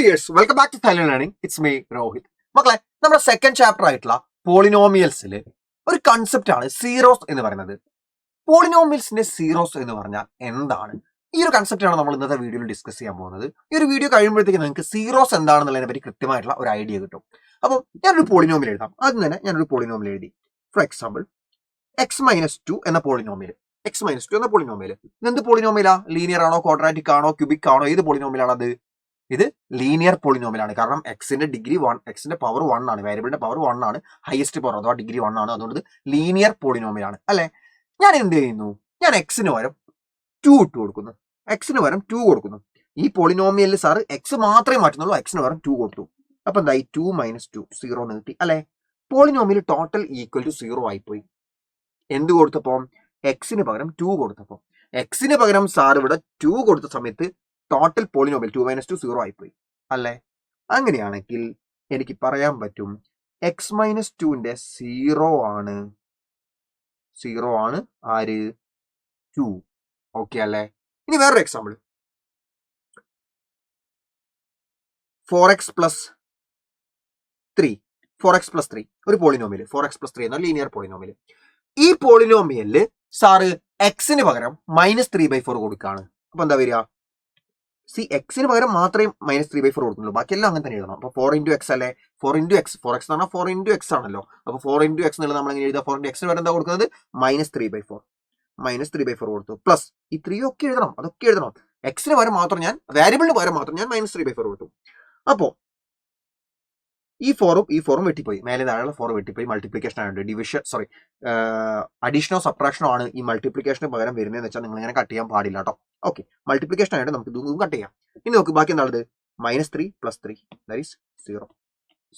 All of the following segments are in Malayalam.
Dears, welcome back to silent learning. It's me Rohit. മക്കളെ, നമ്മുടെ സെക്കൻഡ് ചാപ്റ്റർ ആയിട്ടുള്ള പോളിനോമിയൽസിൽ ഒരു കൺസെപ്റ്റ് ആണ് സീറോസ് എന്ന് പറയുന്നത്. പോളിനോമിയൽസിന്റെ സീറോസ് എന്ന് പറഞ്ഞാൽ എന്താണ്? ഈ ഒരു കൺസെപ്റ്റ് ആണ് നമ്മൾ ഇന്നത്തെ വീഡിയോയിൽ ഡിസ്കസ് ചെയ്യാൻ പോകുന്നത്. ഈ ഒരു വീഡിയോ കഴിയുമ്പോഴത്തേക്ക് നിങ്ങൾക്ക് സീറോസ് എന്താണെന്നുള്ളതിനെ പറ്റി കൃത്യമായിട്ടുള്ള ഒരു ഐഡിയ കിട്ടും. അപ്പോൾ ഞാനൊരു പോളിനോമിയൽ എഴുതാം. ആദ്യം തന്നെ ഞാനൊരു പോളിനോമിയൽ എഴുതി. ഫോർ എക്സാമ്പിൾ, x-2 എന്ന പോളിനോമിയൽ. x-2 എന്ന പോളിനോമിയൽ ഇതെന്ത് പോളിനോമിയലാ? ലീനിയർ ആണോ, ക്വാഡ്രാറ്റിക് ആണോ, ക്യൂബിക് ആണോ? ഏത് പോളിനോമിയലാണ് അത്? ഇത് ലീനിയർ പോളിനോമിയലാണ്. കാരണം എക്സിന്റെ ഡിഗ്രി 1, എക്സിന്റെ പവർ 1 ആണ്, വേരിയബിളിന്റെ പവർ 1 ആണ്, ഹയസ്റ്റ് പവർ അഥവാ ഡിഗ്രി 1 ആണ്. അതുകൊണ്ട് ഇത് ലീനിയർ പോളിനോമിയലാണ് അല്ലെ. ഞാൻ എന്ത് ചെയ്യുന്നു? ഞാൻ എക്സിന് പകരം 2 ഇട്ട് കൊടുക്കുന്നു. എക്സിന് പകരം 2 കൊടുക്കുന്നു. ഈ പോളിനോമിയലിൽ സാർ എക്സ് മാത്രമേ മാറ്റുന്നുള്ളൂ, എക്സിന് പകരം 2 കൊടുത്തു. അപ്പൊ എന്തായി? 2 - 2 0 എന്ന് കിട്ടി അല്ലെ. പോളിനോമിയൽ ടോട്ടൽ ഈക്വൽ ടു 0 ആയിപ്പോയി. എന്ത് കൊടുത്തപ്പോ? എക്സിന് പകരം 2 കൊടുത്തപ്പോ. എക്സിന് പകരം സാർ ഇവിടെ 2 കൊടുത്ത സമയത്ത് ടോട്ടൽ പോളിനോമിയൽ 2 - 2 0 ആയിപ്പോയി അല്ലെ. അങ്ങനെയാണെങ്കിൽ എനിക്ക് പറയാൻ പറ്റും x-2ന്റെ 0 ആണ് ആര്? 2. ഓക്കെ അല്ലെ. ഇനി വേറൊരു എക്സാമ്പിൾ, 4x + 3 ഒരു പോളിനോമിയൽ. 4x + 3 എന്ന ലീനിയർ പോളിനോമിയൽ. ഈ പോളിനോമിയലില് സാറ് എക്സിന് പകരം -3/4 കൊടുക്കുകയാണ്. അപ്പൊ എന്താ വരിക? എക്സിന് പകരം മാത്രമേ -3/4 കൊടുക്കുന്നുള്ളൂ, ബാക്കിയെല്ലാം അങ്ങനെ തന്നെ എഴുതണം. അപ്പൊ 4 × x അല്ലെ. 4 × x എന്ന് പറഞ്ഞാൽ 4 × x ആണല്ലോ. അപ്പൊ 4 × x എന്നുള്ളത് നമ്മൾ എങ്ങനെ എഴുതുക? 4 × x വരെ എന്താ കൊടുക്കുന്നത്? -3/4 കൊടുത്തു. പ്ലസ് ഈ 3 ഒക്കെ എഴുതണം, അതൊക്കെ എഴുതണം. എക്സിന് പകരം മാത്രം ഞാൻ, വേരിയബിളിന് പകരം മാത്രം ഞാൻ -3/4 കൊടുത്തു. അപ്പോ ഈ 4ഉം വെട്ടിപ്പോയി, മേലെ താഴെയുള്ള 4 വെട്ടിപ്പോയി. മൾട്ടിപ്ലിക്കേഷൻ ആയതുകൊണ്ട് അഡീഷനോ സബ്ട്രാക്ഷനോ ആണ് ഈ മൾട്ടിപ്ലിക്കേഷന് പകരം വരുന്നതെന്ന് വെച്ചാൽ നിങ്ങൾ ഇങ്ങനെ കട്ട് ചെയ്യാൻ പാടില്ല കേട്ടോ. ഓക്കെ, മൾട്ടിപ്ലിക്കേഷൻ ആയതുകൊണ്ട് നമുക്ക് ഇതൊന്നും കട്ട് ചെയ്യാം. ഇനി നോക്ക്, ബാക്കി എന്താണത്? -3 + 3 ദാറ്റ് ഈസ്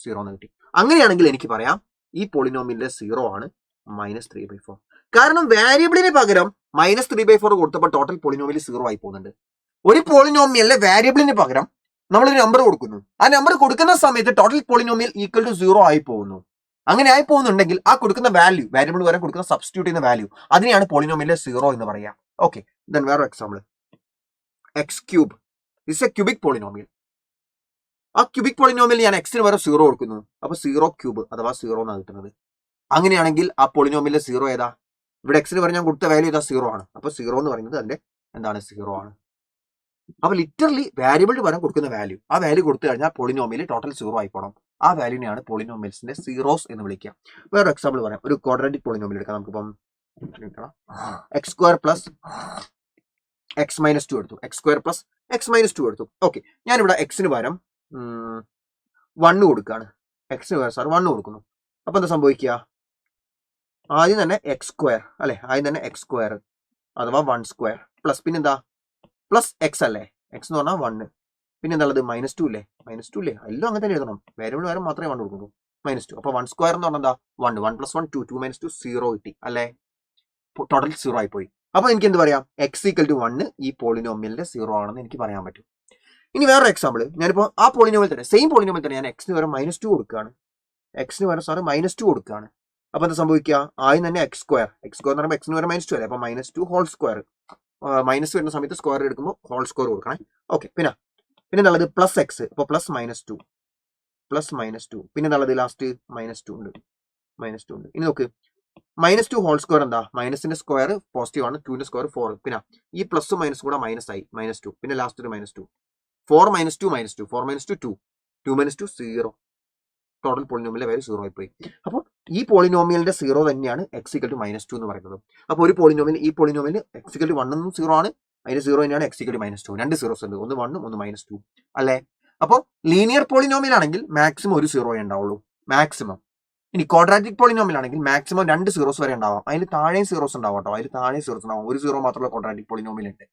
0 എന്ന് കിട്ടി. അങ്ങനെയാണെങ്കിൽ എനിക്ക് പറയാം ഈ പോളിനോമിയലിന്റെ 0 ആണ് -3/4. കാരണം വേരിയബിളിന് പകരം -3/4 കൊടുത്തപ്പോൾ ടോട്ടൽ പോളിനോമിയൽ 0 ആയി പോകുന്നുണ്ട്. ഒരു പോളിനോമിയലിലെ വേരിയബിളിന് പകരം നമ്മളൊരു നമ്പർ കൊടുക്കുന്നു. ആ നമ്പർ കൊടുക്കുന്ന സമയത്ത് ടോട്ടൽ പോളിനോമിയൽ ഈക്വൽ ടു 0 ആയി പോകുന്നു. അങ്ങനെ ആയി പോകുന്നുണ്ടെങ്കിൽ ആ കൊടുക്കുന്ന വാല്യൂ, വേരിയബിൾ വരെ കൊടുക്കുന്ന സബ്സ്റ്റിറ്റ്യൂട്ട് ചെയ്യുന്ന വാല്യൂ, അതിനെയാണ് പോളിനോമിയലിലെ 0 എന്ന് പറയാം. ഓക്കെ, ദെൻ വേറൊരു example, x³ is A cubic polynomial. ആ ക്യൂബിക് പോളിനോമിയൽ ഞാൻ എക്സിന് വരെ 0 കൊടുക്കുന്നു. അപ്പൊ 0³ അഥവാ 0 എന്നാണ് കിട്ടുന്നത്. അങ്ങനെയാണെങ്കിൽ ആ പോളിനോമിയലിലെ 0 ഏതാ? ഇവിടെ എക്സിന് വരെ ഞാൻ കൊടുത്ത വാല്യൂ ഏതാ? 0 ആണ്. അപ്പൊ 0 എന്ന് പറയുന്നത് അതിന്റെ എന്താണ്? 0 ആണ്. അപ്പൊ ലിറ്ററലി വേരിയബിൾ പകരം കൊടുക്കുന്ന വാല്യൂ, ആ വാല്യൂ കൊടുത്തു കഴിഞ്ഞാൽ പോളിനോമിയൽ ടോട്ടൽ 0 ആയി പോകണം. ആ വാല്യൂനെയാണ് പോളിനോമിയൽസിന്റെ സീറോസ് എന്ന് വിളിക്കുക. വേറെ എക്സാമ്പിൾ പറയാം, ഒരു ക്വാഡ്രാറ്റിക് പോളിനോമിയൽ എടുക്കാം. നമുക്കിപ്പം x² + x-2 എടുത്തു. x² + x-2 എടുത്തു. ഓക്കെ, ഞാനിവിടെ എക്സിന് പകരം 1 കൊടുക്കുകയാണ്. എക്സിന് പകരം സാർ 1 കൊടുക്കുന്നു. അപ്പൊ എന്താ സംഭവിക്കുക? ആദ്യം തന്നെ x² അല്ലെ, ആദ്യം തന്നെ x² അഥവാ 1² പ്ലസ് പിന്നെന്താ? പ്ലസ് എക്സ് അല്ലേ, എക്സ് എന്ന് പറഞ്ഞാൽ 1. പിന്നെ എന്താ ഉള്ളത്? -2 ഇല്ലേ, എല്ലാം അങ്ങനെ തന്നെ എഴുതണം. വേരിയബിൾ വരെ മാത്രമേ 1 കൊടുക്കുള്ളൂ. -2. അപ്പൊ 1² എന്ന് പറഞ്ഞാൽ എന്താ? 1. 1 + 1 2, 2 - 2 0 കിട്ടി അല്ലെ. ടോട്ടൽ 0 ആയി പോയി. അപ്പൊ എനിക്ക് എന്ത് പറയാം? x = 1 ഈ പോളിനോമിയലിന്റെ 0 ആണെന്ന് എനിക്ക് പറയാൻ പറ്റും. ഇനി വേറെ എക്സാമ്പിൾ, ഞാനിപ്പോ ആ പോളിനോമിയൽ തന്നെ, സെയിം പോളിനോമിയൽ തന്നെ ഞാൻ എക്സിന് പകരം -2 കൊടുക്കുകയാണ്. എക്സിന് പകരം സാറ് -2 കൊടുക്കുകയാണ്. അപ്പൊ എന്താ സംഭവിക്കുക? ആദ്യം തന്നെ x² എന്ന് പറയുമ്പോൾ എക്സിന് പകരം -2 അല്ലേ. അപ്പൊ -2² മൈനസ് വരുന്ന സമയത്ത് സ്ക്വയർ എടുക്കുമ്പോൾ ഹോൾ സ്ക്വയർ കൊടുക്കണേ. ഓക്കെ, പിന്നെ എന്താണുള്ളത്? Plus X. അപ്പോൾ +-2 പിന്നെ എന്താണുള്ളത്? ലാസ്റ്റ് -2 ഉണ്ട്. ഇനി നോക്ക്, -2 ഹോൾ സ്ക്വയർ എന്താ? മൈനസിന്റെ സ്ക്വയർ പോസിറ്റീവ് ആണ്, 2ന്റെ സ്ക്വയർ 4. പിന്നെ ഈ പ്ലസും മൈനസും കൂടെ മൈനസ് ആയി, -2. പിന്നെ ലാസ്റ്റ് ഒരു -2. 4 - 2 4 - 2 2 2 - 2 0. ടോട്ടൽ പോളിനോമിയലിന്റെ വാല്യൂ 0 ആയിപ്പോയി. അപ്പോൾ ഈ പോളിനോമിയലിന്റെ 0 തന്നെയാണ് x = -2 എന്ന് പറയുന്നത്. അപ്പോൾ ഒരു പോളിനോമിയൽ, ഈ പോളിനോമിയൽ x = 1 എന്നും 0 ആണ്, അതിന്റെ 0 തന്നെയാണ് x = -2. രണ്ട് സീറോസ് ഉണ്ട്, ഒന്ന് 1 ഒന്ന് -2 അല്ലെ. അപ്പോൾ ലീനിയർ പോളിനോമിയൽ ആണെങ്കിൽ മാക്സിമം ഒരു 0 ഉണ്ടാവുള്ളൂ, മാക്സിമം. ഇനി ക്വാഡ്രാറ്റിക് പോളിനോമിയൽ ആണെങ്കിൽ മാക്സിമം 2 സീറോസ് വരെ ഉണ്ടാവാം. അതിൽ താഴെയും സീറോസ് ഉണ്ടാവും കേട്ടോ, അതിൽ താഴെ സീറോസ് ഉണ്ടാവും. ഒരു 0 മാത്രമുള്ള ക്വാഡ്രാറ്റിക് പോളിനോമിയൽ ഉണ്ട്.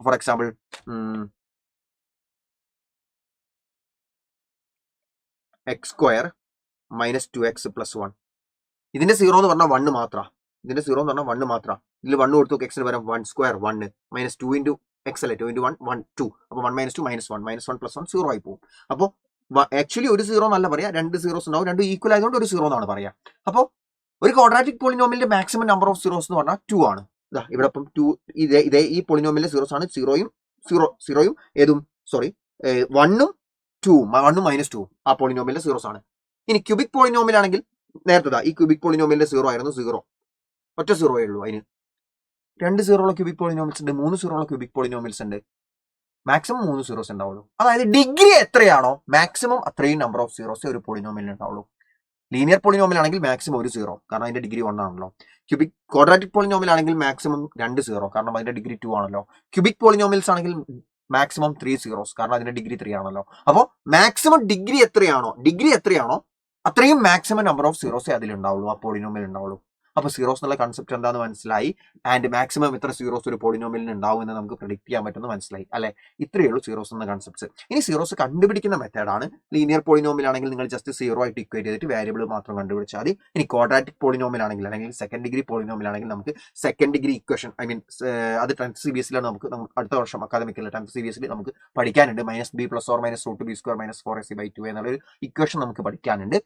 For example, x² - 2x + 1. ഇതിന്റെ 0 എന്ന് പറഞ്ഞാൽ 1 മാത്രമാണ്. ഇതിന്റെ 0 എന്ന് പറഞ്ഞാൽ 1 മാത്രമാണ്. ഇതിൽ 1 കൊടുത്തു, എക്സിന് പകരം 1² 1 -2 × x അല്ലേ, 2 × 1 1 2. അപ്പൊ 1 - 2 -1 -1 + 1 0 ആയി പോകും. അപ്പോൾ ആക്ച്വലി ഒരു 0 എന്നല്ല പറയാ, 2 സീറോസ് ഉണ്ടാവും. 2 ഈക്വൽ ആയതുകൊണ്ട് ഒരു 0 എന്നാണ് പറയാ. അപ്പോൾ ഒരു ക്വാഡ്രാറ്റിക് പോളിനോമിയലിന്റെ മാക്സിമം നമ്പർ ഓഫ് സീറോസ് എന്ന് പറഞ്ഞാൽ 2 ആണ്. ഇവിടെ ഇപ്പം 2 ഇതേ ഈ പോളിനോമിയലിലെ സീറോസ് ആണ് 0യും ഏതും 1ഉം 2 1 മൈനസ് 2 ആ പോളിനോമിയലിന്റെ സീറോസ് ആണ്. ഇനി ക്യൂബിക് പോളിനോമിയൽ ആണെങ്കിൽ നേരത്തെ ഈ ക്യൂബിക് പോളിനോമിയലിന്റെ സീറോ ആയിരുന്നു 0, ഒറ്റ സീറോയേ ഉള്ളൂ. അതിന് 2 സീറോ ഉള്ള ക്യൂബിക് പോളിനോമിയൽസ് ഉണ്ട്, 3 സീറോ ഉള്ള ക്യൂബിക് പോളിനോമിയൽസ് ഉണ്ട്. മാക്സിമം 3 സീറോസ് ഉണ്ടാവുള്ളൂ. അതായത് ഡിഗ്രി എത്രയാണോ മാക്സിമം അത്രയും നമ്പർ ഓഫ് സീറോസ് ഒരു പോളിനോമിയലിന് ഉണ്ടാവുള്ളൂ. ലീനിയർ പോളിനോമിയൽ ആണെങ്കിൽ മാക്സിമം 1 സീറോ, കാരണം അതിന്റെ ഡിഗ്രി 1 ആണല്ലോ. ക്യൂബിക് ക്വാഡ്രാറ്റിക് പോളിനോമിയൽ ആണെങ്കിൽ മാക്സിമം 2 സീറോ, കാരണം അതിന്റെ ഡിഗ്രി 2 ആണല്ലോ. ക്യൂബിക് പോളിനോമിയൽസ് ആണെങ്കിൽ മാക്സിമം 3 സീറോസ്, കാരണം അതിന്റെ ഡിഗ്രി 3 ആണല്ലോ. അപ്പോൾ മാക്സിമം ഡിഗ്രി എത്രയാണോ അത്രയും മാക്സിമം നമ്പർ ഓഫ് സീറോസേ അതിലുണ്ടാവുള്ളൂ, ആ പോളിനോമിയൽ ഉണ്ടാവുള്ളൂ. അപ്പോൾ സീറോസ് എന്നുള്ള കൺസെപ്റ്റ് എന്താണെന്ന് മനസ്സിലായി. ആൻഡ് മാക്സിമം എത്ര സീറോസ് ഒരു പോളിനോമിയലിന് ഉണ്ടാവും എന്ന് നമുക്ക് പ്രെഡിക്റ്റ് ചെയ്യാൻ പറ്റുമെന്ന് മനസ്സിലായി അല്ലെ. ഇത്രയേ ഉള്ളൂ സീറോസ് എന്ന കൺസെപ്റ്റ്സ്. ഇനി സീറോസ് കണ്ടുപിടിക്കുന്ന മെത്തേഡാണ് ലീനിയർ പോളിനോമിയൽ ആണെങ്കിൽ നിങ്ങൾ ജസ്റ്റ് 0 ആയിട്ട് ഇക്വേറ്റ് ചെയ്തിട്ട് വാരിയബിൾ മാത്രം കണ്ടുപിടിച്ചാൽ മതി. ഇനി ക്വാഡ്രാറ്റിക് പോളിനോമിയൽ ആണെങ്കിൽ അല്ലെങ്കിൽ സെക്കൻഡ് ഡിഗ്രി പോളിനോമിയൽ ആണെങ്കിൽ നമുക്ക് സെക്കൻഡ് ഡിഗ്രി ഇക്വേഷൻ അത് 10th CBSE നമുക്ക് അടുത്ത വർഷം അക്കാദമിക്കില്ല 10th CBSE നമുക്ക് പഠിക്കാനുണ്ട്. -b + or -√b² - 4ac/2 എന്നുള്ളൊരു ഇക്വേഷൻ നമുക്ക് പഠിക്കാനുണ്ട്.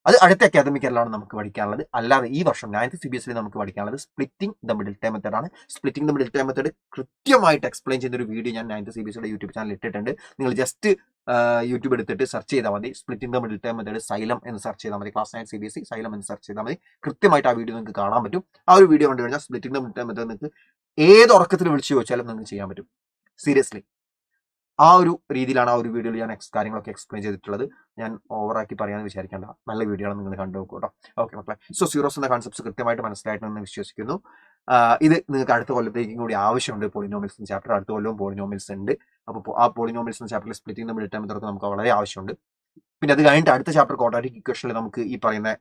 അത് അടുത്ത അക്കാദമിക്കലാണ് നമുക്ക് പഠിക്കാനുള്ളത്. അല്ലാതെ ഈ വർഷം 9th CBSE നമുക്ക് പഠിക്കാനുള്ളത് splitting the middle term method ആണ്. Splitting the middle term method കൃത്യമായിട്ട് എക്സ്പ്ലെയിൻ ചെയ്തൊരു വീഡിയോ ഞാൻ 9th CBSE യൂട്യൂബ് ചാനൽ ഇട്ടിട്ടുണ്ട്. നിങ്ങൾ ജസ്റ്റ് യൂട്യൂബ് എടുത്തിട്ട് സെർച്ച് ചെയ്താൽ മതി, splitting the middle term method xylem എന്ന് സെർച്ച് ചെയ്താൽ മതി. ക്ലാസ് 9 CBSE സൈലം എന്ന് സെർച്ച് ചെയ്താൽ മതി. കൃത്യമായിട്ട് ആ വീഡിയോ നിങ്ങൾക്ക് കാണാൻ പറ്റും. ആ ഒരു വീഡിയോ കണ്ടു കഴിഞ്ഞാൽ splitting the middle term method നിങ്ങൾക്ക് ഏത് ഉറക്കത്തിൽ വിളിച്ചു ചോദിച്ചാലും നിങ്ങൾക്ക് ചെയ്യാൻ പറ്റും. സീരിയസ്ലി ആ ഒരു രീതിയിലാണ് ആ ഒരു വീഡിയോയിൽ ഞാൻ കാര്യങ്ങളൊക്കെ എക്സ്പ്ലെയിൻ ചെയ്തിട്ടുള്ളത്. ഞാൻ ഓവറാക്കി പറയാമെന്ന് വിചാരിക്കേണ്ട, നല്ല വീഡിയോ ആണ്, നിങ്ങൾ കണ്ടു നോക്കൂ കേട്ടോ. ഓക്കെ മക്കളെ, സോ സീറോസ് എന്ന കൺസെപ്റ്റ്സ് കൃത്യമായിട്ട് മനസ്സിലായിട്ടുണ്ടെന്ന് വിശ്വസിക്കുന്നു. ഇത് നിങ്ങൾക്ക് അടുത്ത കൊല്ലത്തേക്കും കൂടി ആവശ്യമുണ്ട്. പോളിനോമിയൽസ് ചാപ്റ്റർ അടുത്ത കൊല്ലവും പോളിനോമിയൽസ് ഉണ്ട്. അപ്പോൾ ആ പോളിനോമിയൽസ് ചാപ്റ്ററിൽ splitting the middle term method നമുക്ക് വളരെ ആവശ്യമുണ്ട്. പിന്നെ അത് കഴിഞ്ഞിട്ട് അടുത്ത ചാപ്റ്റർ ക്വാഡ്രാറ്റിക് ഇക്വേഷനിൽ നമുക്ക് ഈ പറയുന്ന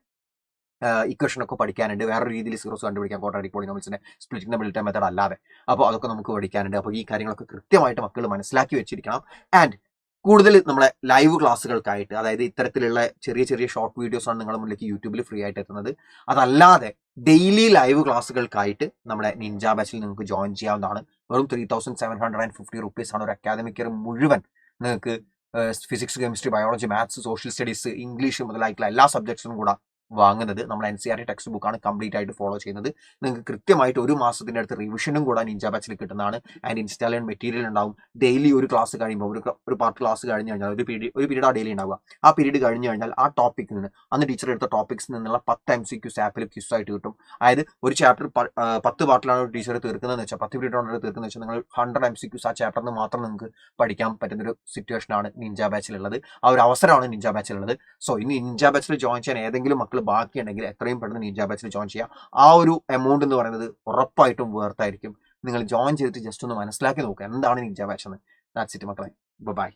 ഇക്വേഷൻ ഒക്കെ പഠിക്കാനുണ്ട്. വേറെ രീതിയിൽ സീറോസ് കണ്ടുപിടിക്കാൻ ക്വാഡ്രാറ്റിക് പോളിനോമിയൽസിനെ splitting the middle term method അല്ലാതെ. അപ്പോൾ അതൊക്കെ നമുക്ക് പഠിക്കാനുണ്ട്. അപ്പോൾ ഈ കാര്യങ്ങളൊക്കെ കൃത്യമായിട്ട് മക്കൾ മനസ്സിലാക്കി വെച്ചിരിക്കണം. ആൻഡ് കൂടുതൽ നമ്മളെ ലൈവ് ക്ലാസ്സുകൾക്കായിട്ട്, അതായത് ഇത്തരത്തിലുള്ള ചെറിയ ചെറിയ ഷോർട്ട് വീഡിയോസ് ആണ് നിങ്ങളുടെ മുന്നിലേക്ക് യൂട്യൂബിൽ ഫ്രീ ആയിട്ട് എത്തുന്നത്. അതല്ലാതെ ഡെയിലി ലൈവ് ക്ലാസ്സുകൾക്കായിട്ട് നമ്മുടെ നിഞ്ച ബാച്ചിൽ നിങ്ങൾക്ക് ജോയിൻ ചെയ്യാവുന്നതാണ്. വെറും 3750 റുപ്പീസ് ആണ് ഒരു അക്കാദമിക് ഇയർ മുഴുവൻ നിങ്ങൾക്ക് physics, chemistry, biology, maths, social studies, English മുതലായിട്ടുള്ള എല്ലാ സബ്ജക്ട്സും കൂടെ വാങ്ങുന്നത്. നമ്മൾ NCERT ടെക്സ്റ്റ് ബുക്കാണ് കംപ്ലീറ്റ് ആയിട്ട് ഫോളോ ചെയ്യുന്നത്. നിങ്ങൾക്ക് കൃത്യമായിട്ട് 1 മാസത്തിന്റെ അടുത്ത് റിവിഷനും കൂടെ നിഞ്ച ബാച്ചിൽ കിട്ടുന്നതാണ്. ആൻഡ് ഇൻസ്റ്റാൾ ചെയ്യാൻ മെറ്റീരിയൽ ഉണ്ടാവും. ഡെയിലി ഒരു ക്ലാസ് കഴിയുമ്പോൾ ഒരു പാർട്ട് ക്ലാസ് കഴിഞ്ഞ് കഴിഞ്ഞാൽ ഒരു പീരീഡ് ആ ഡെയിലി ഉണ്ടാവുക. ആ പീരീഡ് കഴിഞ്ഞ് കഴിഞ്ഞാൽ ആ ടോപ്പിക്കിൽ നിന്ന് അന്ന് ടീച്ചർ എടുത്ത ടോപ്പിക്സിൽ നിന്നുള്ള 10 MCQs ആപ്പിൽ ക്വിസ് ആയിട്ട് കിട്ടും. അതായത് ഒരു ചാപ്റ്റർ 10 പാർട്ടിലാണ് ഒരു ടീച്ചർ തീർക്കുന്നതെന്ന് വെച്ചാൽ 10 പീരീഡ് കൊണ്ട് തീർക്കുന്നത് വെച്ചാൽ നിങ്ങൾ 100 MCQs ആ ചാപ്റ്ററിന് മാത്രം നിങ്ങൾക്ക് പഠിക്കാൻ പറ്റുന്നൊരു സിറ്റുവേഷനാണ് നിഞ്ച ബാച്ചിലുള്ളത്. ആ ഒരു അവസരമാണ് നിഞ്ച ബാച്ചിലുള്ളത്. സോ ഇനി നിഞ്ച ബാച്ചിൽ ജോയിൻ ചെയ്യാൻ ഏതെങ്കിലും മക്കൾ ബാക്കിയുണ്ടെങ്കിൽ എത്രയും പെട്ടെന്ന് നിഞ്ച ബാച്ചിൽ ജോയിൻ ചെയ്യുക. ആ ഒരു എമൗണ്ട് എന്ന് പറയുന്നത് ഉറപ്പായിട്ടും വേർത്തായിരിക്കും. നിങ്ങൾ ജോയിൻ ചെയ്തിട്ട് ജസ്റ്റ് ഒന്ന് മനസ്സിലാക്കി നോക്കുക എന്താണ് നിഞ്ച ബാച്ച് എന്ന്. ദാറ്റ്സ് ഇറ്റ് മക്കളെ, ബൈ.